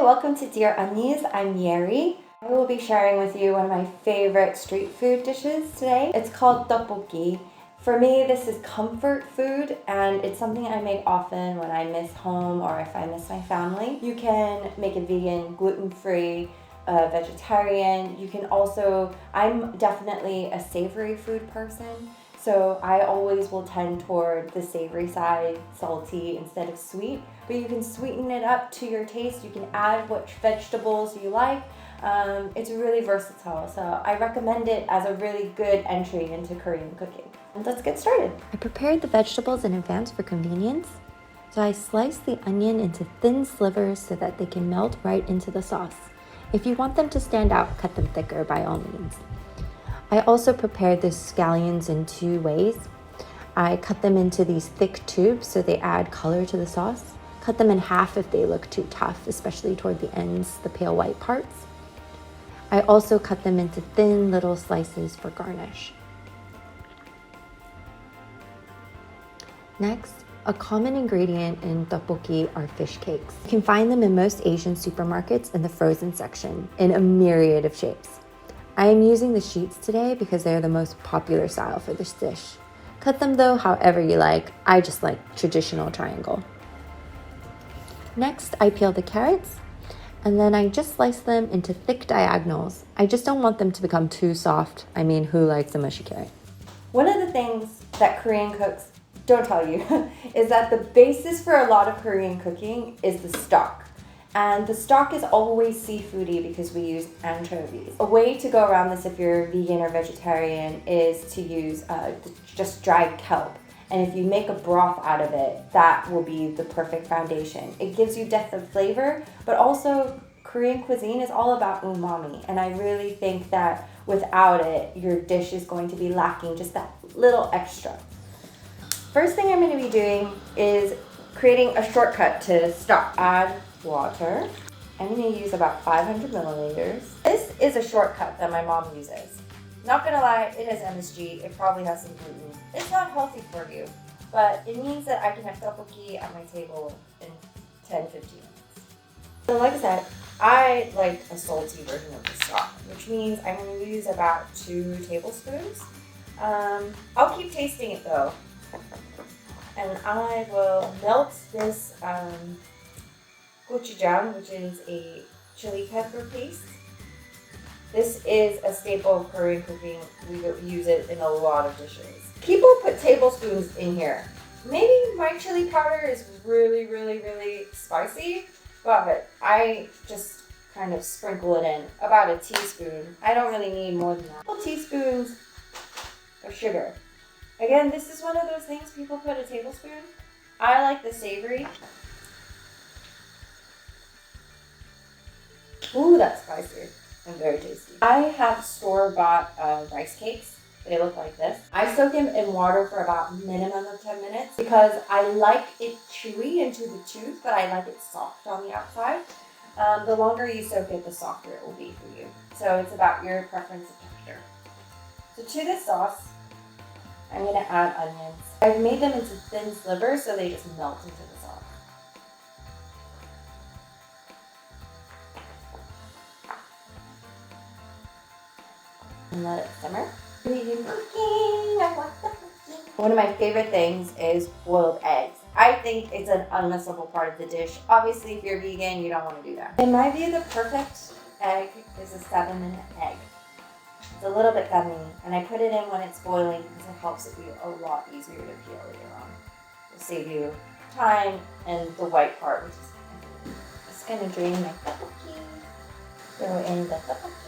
welcome to Dear Unnies. I'm Yeree. I will be sharing with you one of my favorite street food dishes today. It's called tteokbokki. For me, this is comfort food, and it's something I make often when I miss home or if I miss my family. You can make it vegan, gluten-free, vegetarian. You can also, I'm definitely a savory food person, so I always will tend toward the savory side, salty instead of sweet. But you can sweeten it up to your taste. You can add which vegetables you like. It's really versatile, so I recommend it as a really good entry into Korean cooking. And let's get started. I prepared the vegetables in advance for convenience. So I sliced the onion into thin slivers so that they can melt right into the sauce. If you want them to stand out, cut them thicker by all means. I also prepared the scallions in two ways. I cut them into these thick tubes so they add color to the sauce. Cut them in half if they look too tough, especially toward the ends, the pale white parts. I also cut them into thin little slices for garnish. Next, a common ingredient in tteokbokki are fish cakes. You can find them in most Asian supermarkets in the frozen section in a myriad of shapes. I am using the sheets today because they are the most popular style for this dish. Cut them though however you like. I just like traditional triangle. Next, I peel the carrots and then I just slice them into thick diagonals. I just don't want them to become too soft. I mean, who likes a mushy carrot? One of the things that Korean cooks don't tell you is that the basis for a lot of Korean cooking is the stock. And the stock is always seafoody because we use anchovies. A way to go around this if you're vegan or vegetarian is to use just dried kelp. And if you make a broth out of it, that will be the perfect foundation. It gives you depth of flavor, but also Korean cuisine is all about umami. And I really think that without it, your dish is going to be lacking just that little extra. First thing I'm going to be doing is creating a shortcut to stock. Add water. I'm going to use about 500 milliliters. This is a shortcut that my mom uses. Not gonna lie, it has MSG. It probably has some gluten. It's not healthy for you, but it means that I can have tteokbokki at my table in 10-15 minutes. So like I said, I like a salty version of the stock, which means I'm going to use about 2 tablespoons. I'll keep tasting it though. And I will melt this gochujang, which is a chili pepper paste. This is a staple of Korean cooking. We use it in a lot of dishes. People put tablespoons in here. Maybe my chili powder is really, really, really spicy, but I just kind of sprinkle it in. About a teaspoon. I don't really need more than that. 2 teaspoons of sugar. Again, this is one of those things people put a tablespoon. I like the savory. Ooh, that's spicy and very tasty. I have store-bought rice cakes. They look like this. I soak them in water for about minimum of 10 minutes because I like it chewy into the tooth, but I like it soft on the outside. The longer you soak it, the softer it will be for you. So it's about your preference of texture. So to this sauce, I'm going to add onions. I've made them into thin slivers so they just melt into the sauce. And let it simmer. One of my favorite things is boiled eggs. I think it's an unmissable part of the dish. Obviously, if you're vegan, you don't want to do that. In my view, the perfect egg is a 7-minute egg. It's a little bit gummy, and I put it in when it's boiling because it helps it be a lot easier to peel later on. It'll save you time and the white part, which is just going to drain my tteokbokki. Throw in the tteokbokki.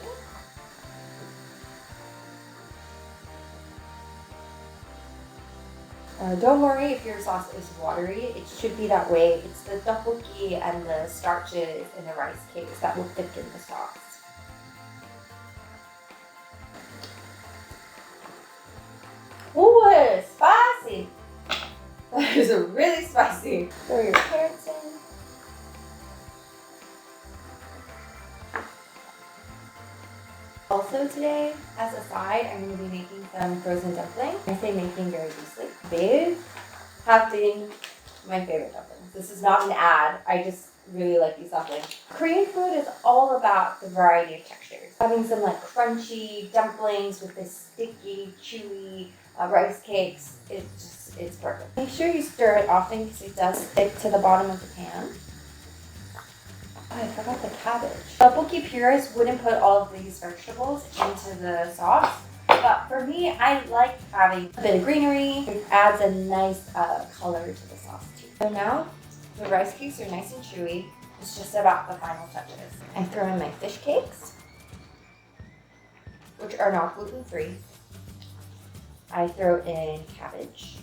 Don't worry if your sauce is watery. It should be that way. It's the tteokbokki and the starches in the rice cakes that will thicken the sauce. Ooh, it's spicy. That is really spicy. Throw your carrots in. Also today, as a side, I'm going to be making some frozen dumplings. I say making very loosely. These have been my favorite dumplings. This is not an ad. I just really like these dumplings. Korean food is all about the variety of textures. Having some like crunchy dumplings with this sticky, chewy rice cakes, it's perfect. Make sure you stir it often because it does stick to the bottom of the pan. Oh, I forgot the cabbage. Tteokbokki purists wouldn't put all of these vegetables into the sauce, but for me, I like having a bit of greenery. It adds a nice color to the sauce too. So now, the rice cakes are nice and chewy. It's just about the final touches. I throw in my fish cakes, which are not gluten-free. I throw in cabbage.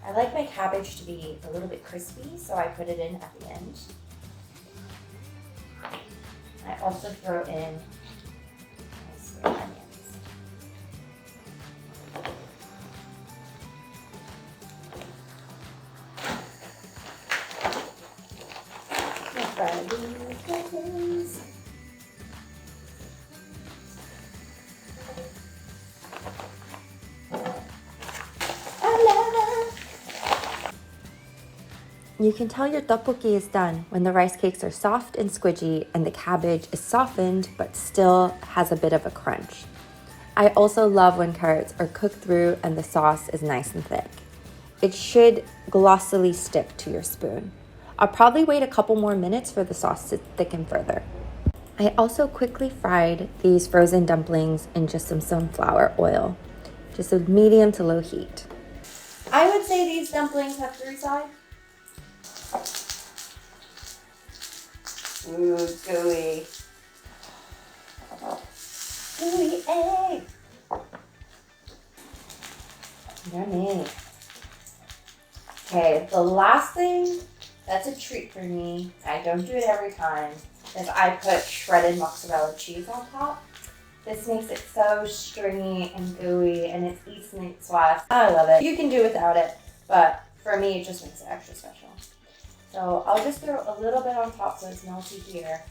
I like my cabbage to be a little bit crispy, so I put it in at the end. I also throw in nice onions. Fry these onions. You can tell your tteokbokki is done when the rice cakes are soft and squidgy and the cabbage is softened but still has a bit of a crunch. I also love when carrots are cooked through and the sauce is nice and thick. It should glossily stick to your spoon. I'll probably wait a couple more minutes for the sauce to thicken further. I also quickly fried these frozen dumplings in just some sunflower oil, just a medium to low heat. I would say these dumplings have 3 sides. Ooh, gooey. Gooey egg. Yummy. Okay, the last thing that's a treat for me, I don't do it every time, is I put shredded mozzarella cheese on top. This makes it so stringy and gooey, and it's eats and sauce. I love it. You can do without it, but for me, it just makes it extra special. So I'll just throw a little bit on top so it's melty here.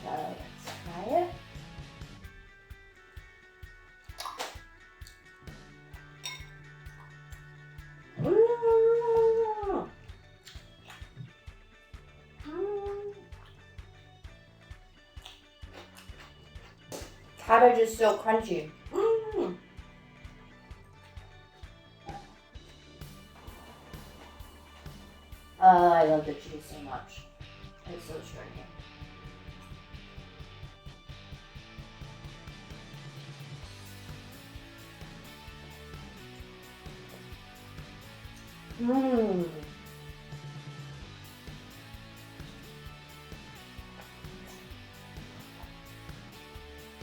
Let's try it. Cabbage is so crunchy. I love the cheese so much. It's so stringy.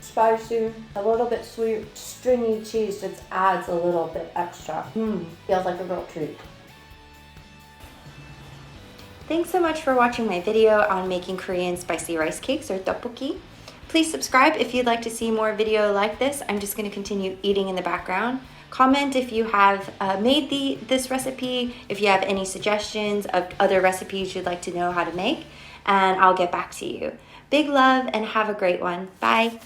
Spicy, a little bit sweet, stringy cheese just adds a little bit extra. Feels like a real treat. Thanks so much for watching my video on making Korean spicy rice cakes or tteokbokki. Please subscribe if you'd like to see more video like this. I'm just going to continue eating in the background. Comment if you have made this recipe, if you have any suggestions of other recipes you'd like to know how to make, and I'll get back to you. Big love and have a great one. Bye.